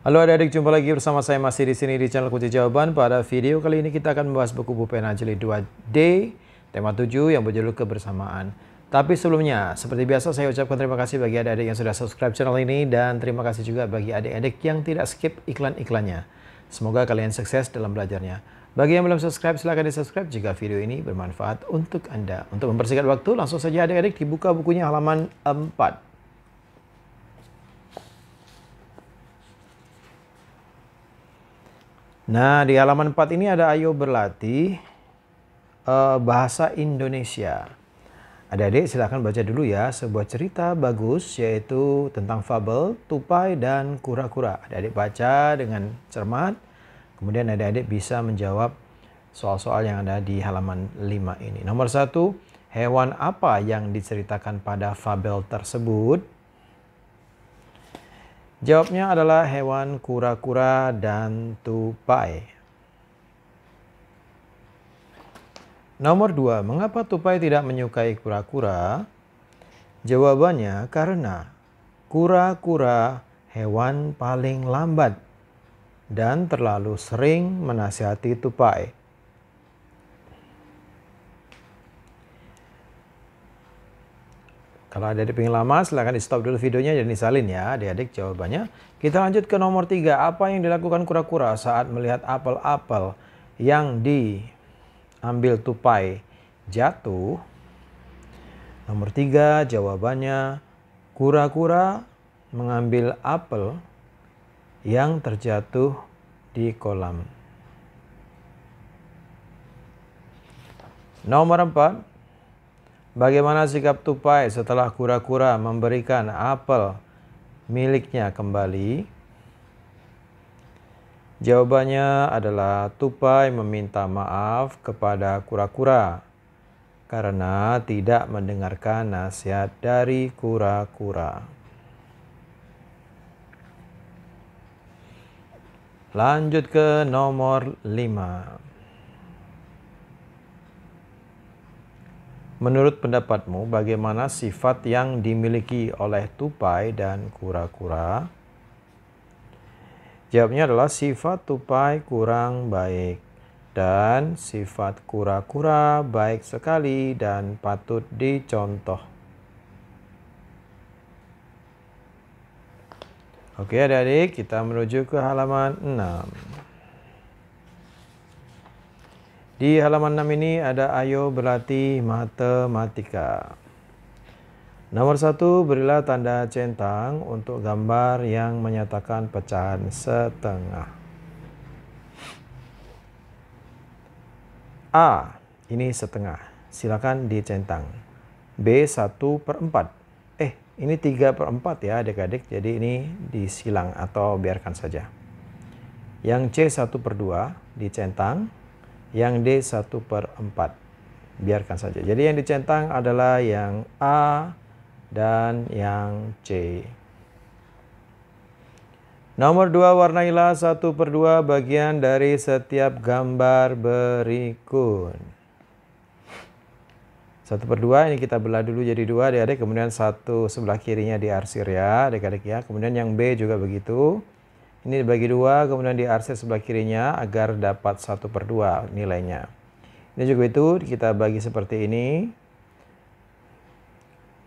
Halo adik-adik, jumpa lagi bersama saya masih di sini di channel Kunci Jawaban. Pada video kali ini kita akan membahas buku Pupena Jilid 2D, tema 7 yang berjudul Kebersamaan. Tapi sebelumnya, seperti biasa saya ucapkan terima kasih bagi adik-adik yang sudah subscribe channel ini dan terima kasih juga bagi adik-adik yang tidak skip iklan-iklannya. Semoga kalian sukses dalam belajarnya. Bagi yang belum subscribe, silahkan di-subscribe jika video ini bermanfaat untuk Anda. Untuk mempersingkat waktu, langsung saja adik-adik dibuka bukunya halaman 4. Nah, di halaman 4 ini ada ayo berlatih bahasa Indonesia. Adik-adik silahkan baca dulu ya sebuah cerita bagus yaitu tentang fabel, tupai, dan kura-kura. Adik-adik baca dengan cermat, kemudian adik-adik bisa menjawab soal-soal yang ada di halaman 5 ini. Nomor 1, hewan apa yang diceritakan pada fabel tersebut? Jawabnya adalah hewan kura-kura dan tupai. Nomor 2, mengapa tupai tidak menyukai kura-kura? Jawabannya karena kura-kura hewan paling lambat dan terlalu sering menasihati tupai. Kalau adik-adik pengen lama, silahkan di stop dulu videonya dan disalin ya adik-adik jawabannya. Kita lanjut ke nomor 3. Apa yang dilakukan kura-kura saat melihat apel-apel yang diambil tupai jatuh? Nomor 3 jawabannya kura-kura mengambil apel yang terjatuh di kolam. Nomor 4. Bagaimana sikap tupai setelah kura-kura memberikan apel miliknya kembali? Jawabannya adalah tupai meminta maaf kepada kura-kura karena tidak mendengarkan nasihat dari kura-kura. Lanjut ke nomor 5. Menurut pendapatmu, bagaimana sifat yang dimiliki oleh tupai dan kura-kura? Jawabnya adalah sifat tupai kurang baik dan sifat kura-kura baik sekali dan patut dicontoh. Oke adik-adik, kita menuju ke halaman 6. Di halaman 6 ini ada ayo berlatih matematika. Nomor 1, berilah tanda centang untuk gambar yang menyatakan pecahan setengah. A, ini setengah. Silakan dicentang. B, 1/4. Ini 3/4 ya adik-adik. Jadi ini disilang atau biarkan saja. Yang C, 1/2 dicentang. Yang D 1/4 biarkan saja. Jadi yang dicentang adalah yang A dan yang C. Nomor 2, warnailah 1/2 bagian dari setiap gambar berikut. 1/2 ini kita belah dulu jadi 2 adik-adik, kemudian satu sebelah kirinya diarsir ya adik-adik ya. Kemudian yang B juga begitu. Ini dibagi 2, kemudian diarsir sebelah kirinya agar dapat 1/2 nilainya. Ini juga itu, kita bagi seperti ini.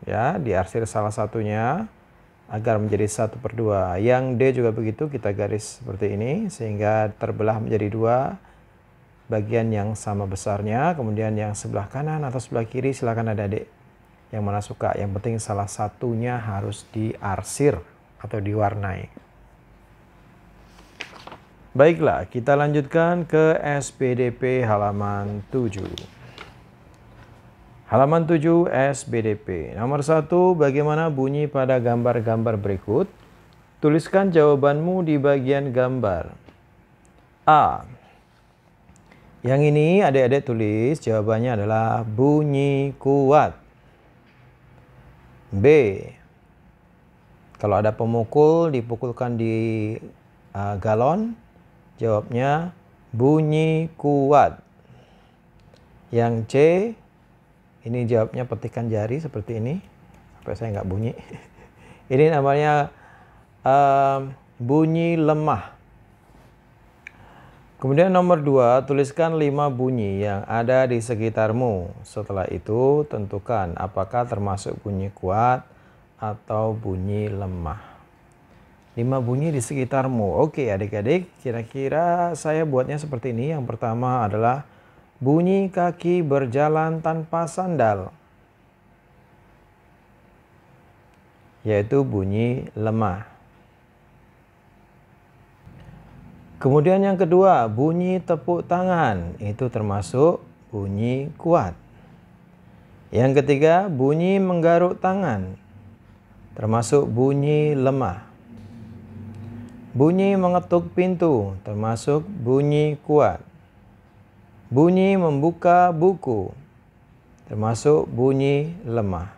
Ya, diarsir salah satunya agar menjadi 1/2. Yang D juga begitu, kita garis seperti ini sehingga terbelah menjadi 2 bagian yang sama besarnya. Kemudian yang sebelah kanan atau sebelah kiri silakan adik-adik yang mana suka. Yang penting salah satunya harus diarsir atau diwarnai. Baiklah, kita lanjutkan ke SPDP halaman 7. Halaman 7 SPDP. Nomor 1, bagaimana bunyi pada gambar-gambar berikut? Tuliskan jawabanmu di bagian gambar. A. Yang ini adik-adik tulis jawabannya adalah bunyi kuat. B. Kalau ada pemukul dipukulkan di galon. Jawabnya bunyi kuat. Yang C, ini jawabnya petikan jari seperti ini. Supaya saya nggak bunyi. Ini namanya bunyi lemah. Kemudian nomor 2, tuliskan 5 bunyi yang ada di sekitarmu. Setelah itu, tentukan apakah termasuk bunyi kuat atau bunyi lemah. 5 bunyi di sekitarmu. Oke adik-adik, kira-kira saya buatnya seperti ini. Yang pertama adalah bunyi kaki berjalan tanpa sandal, yaitu bunyi lemah. Kemudian yang kedua, bunyi tepuk tangan, itu termasuk bunyi kuat. Yang ketiga, bunyi menggaruk tangan, termasuk bunyi lemah. Bunyi mengetuk pintu, termasuk bunyi kuat. Bunyi membuka buku, termasuk bunyi lemah.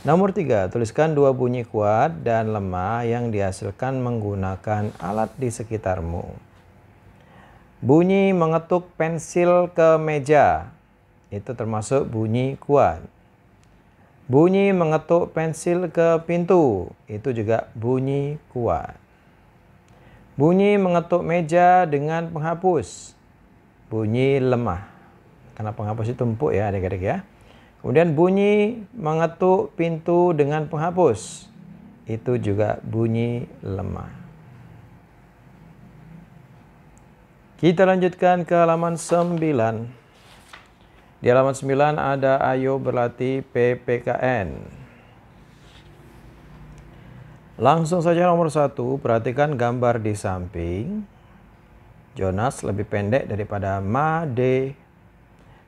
Nomor 3, tuliskan 2 bunyi kuat dan lemah yang dihasilkan menggunakan alat di sekitarmu. Bunyi mengetuk pensil ke meja, itu termasuk bunyi kuat. Bunyi mengetuk pensil ke pintu, itu juga bunyi kuat. Bunyi mengetuk meja dengan penghapus, bunyi lemah. Karena penghapus itu empuk ya adik-adik ya. Kemudian bunyi mengetuk pintu dengan penghapus, itu juga bunyi lemah. Kita lanjutkan ke halaman 9. Di halaman 9 ada ayo berlatih PPKN. Langsung saja nomor 1, perhatikan gambar di samping. Jonas lebih pendek daripada Made.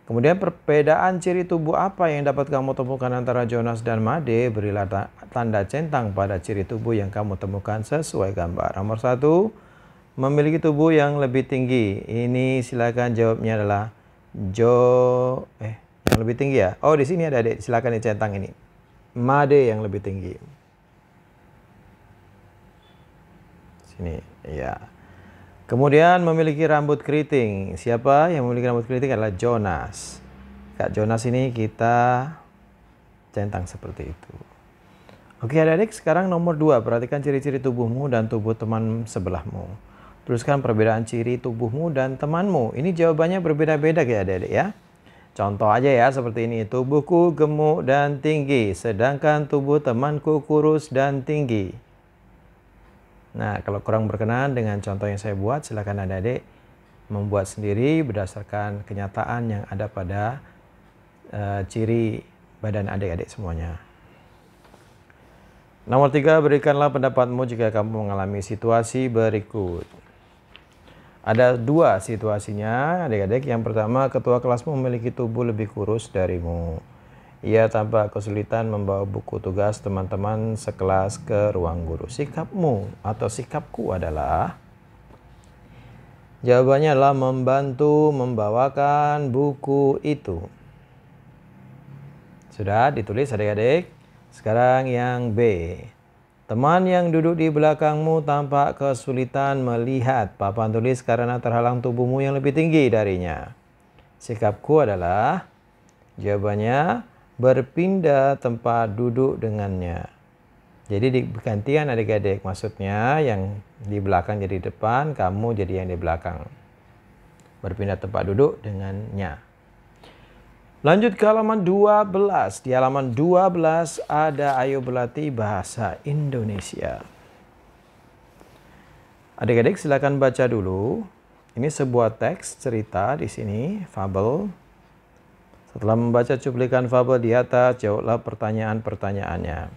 Kemudian perbedaan ciri tubuh apa yang dapat kamu temukan antara Jonas dan Made? Berilah tanda centang pada ciri tubuh yang kamu temukan sesuai gambar. Nomor 1, memiliki tubuh yang lebih tinggi. Ini silakan jawabnya adalah yang lebih tinggi ya. Oh, di sini ada adik, silakan dicentang ini. Made yang lebih tinggi. Sini, ya. Kemudian memiliki rambut keriting. Siapa yang memiliki rambut keriting adalah Jonas. Kak Jonas ini kita centang seperti itu. Oke adik-adik, sekarang nomor 2. Perhatikan ciri-ciri tubuhmu dan tubuh teman sebelahmu. Tuliskan perbedaan ciri tubuhmu dan temanmu. Ini jawabannya berbeda-beda ya adik-adik ya. Contoh aja ya seperti ini. Tubuhku gemuk dan tinggi, sedangkan tubuh temanku kurus dan tinggi. Nah, kalau kurang berkenan dengan contoh yang saya buat, silakan adik-adik membuat sendiri berdasarkan kenyataan yang ada pada ciri badan adik-adik semuanya. Nomor 3, berikanlah pendapatmu jika kamu mengalami situasi berikut. Ada 2 situasinya adik-adik. Yang pertama, ketua kelasmu memiliki tubuh lebih kurus darimu. Ia tampak kesulitan membawa buku tugas teman-teman sekelas ke ruang guru. Sikapmu atau sikapku adalah, jawabannya adalah membantu membawakan buku itu. Sudah ditulis adik-adik. Sekarang yang B. Teman yang duduk di belakangmu tampak kesulitan melihat papan tulis karena terhalang tubuhmu yang lebih tinggi darinya. Sikapku adalah, jawabannya berpindah tempat duduk dengannya. Jadi gantian adik-adik, maksudnya yang di belakang jadi depan, kamu jadi yang di belakang. Berpindah tempat duduk dengannya. Lanjut ke halaman 12. Di halaman 12 ada ayo berlatih bahasa Indonesia. Adik-adik silakan baca dulu. Ini sebuah teks cerita di sini, fabel. Setelah membaca cuplikan fabel di atas, jawablah pertanyaan-pertanyaannya.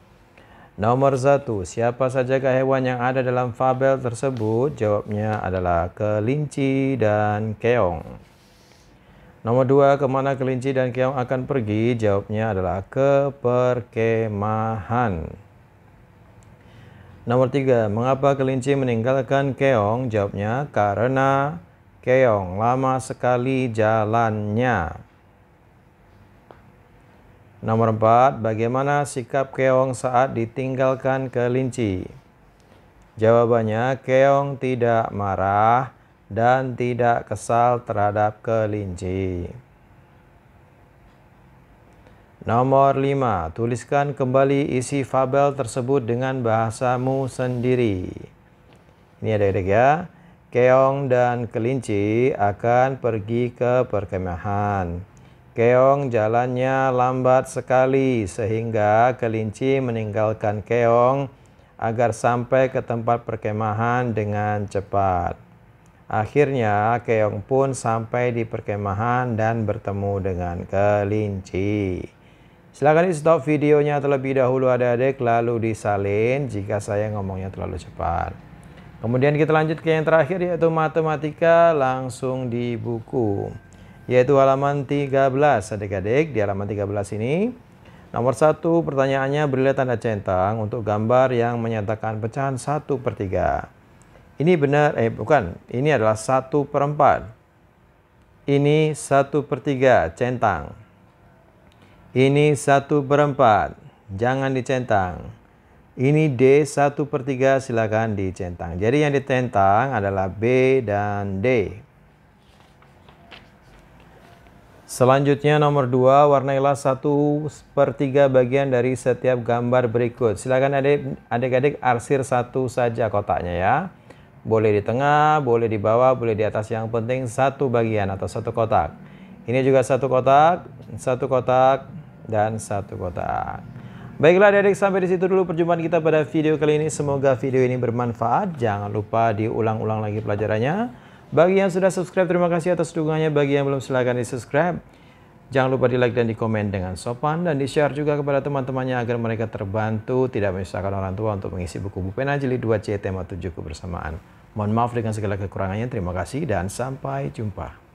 Nomor 1, siapa sajakah hewan yang ada dalam fabel tersebut? Jawabnya adalah kelinci dan keong. Nomor 2, kemana kelinci dan keong akan pergi? Jawabnya adalah ke perkemahan. Nomor 3, mengapa kelinci meninggalkan keong? Jawabnya karena keong lama sekali jalannya. Nomor 4, bagaimana sikap keong saat ditinggalkan kelinci? Jawabannya, keong tidak marah dan tidak kesal terhadap kelinci. Nomor 5. Tuliskan kembali isi fabel tersebut dengan bahasamu sendiri. Ini adik-adik ya. Keong dan kelinci akan pergi ke perkemahan. Keong jalannya lambat sekali sehingga kelinci meninggalkan keong agar sampai ke tempat perkemahan dengan cepat. Akhirnya keong pun sampai di perkemahan dan bertemu dengan kelinci. Silakan di stop videonya terlebih dahulu adik-adik, lalu disalin jika saya ngomongnya terlalu cepat. Kemudian kita lanjut ke yang terakhir, yaitu matematika langsung di buku, yaitu halaman 13 adik-adik. Di halaman 13 ini nomor 1 pertanyaannya berilah tanda centang untuk gambar yang menyatakan pecahan 1/3. Ini benar, bukan, ini adalah 1/4. Ini 1/3, centang. Ini 1/4, jangan dicentang. Ini D 1/3, silakan dicentang. Jadi yang ditentang adalah B dan D. Selanjutnya nomor 2, warnailah 1/3 bagian dari setiap gambar berikut. Silakan adik-adik arsir satu saja kotaknya ya. Boleh di tengah, boleh di bawah, boleh di atas. Yang penting satu bagian atau satu kotak. Ini juga satu kotak, dan satu kotak. Baiklah adik-adik, sampai di situ dulu perjumpaan kita pada video kali ini. Semoga video ini bermanfaat. Jangan lupa diulang-ulang lagi pelajarannya. Bagi yang sudah subscribe, terima kasih atas dukungannya. Bagi yang belum, silahkan di subscribe. Jangan lupa di like dan di komen dengan sopan. Dan di share juga kepada teman-temannya agar mereka terbantu tidak menyusahkan orang tua untuk mengisi buku Bu Pena Jilid 2C tema 7 kebersamaan. Mohon maaf dengan segala kekurangannya. Terima kasih dan sampai jumpa.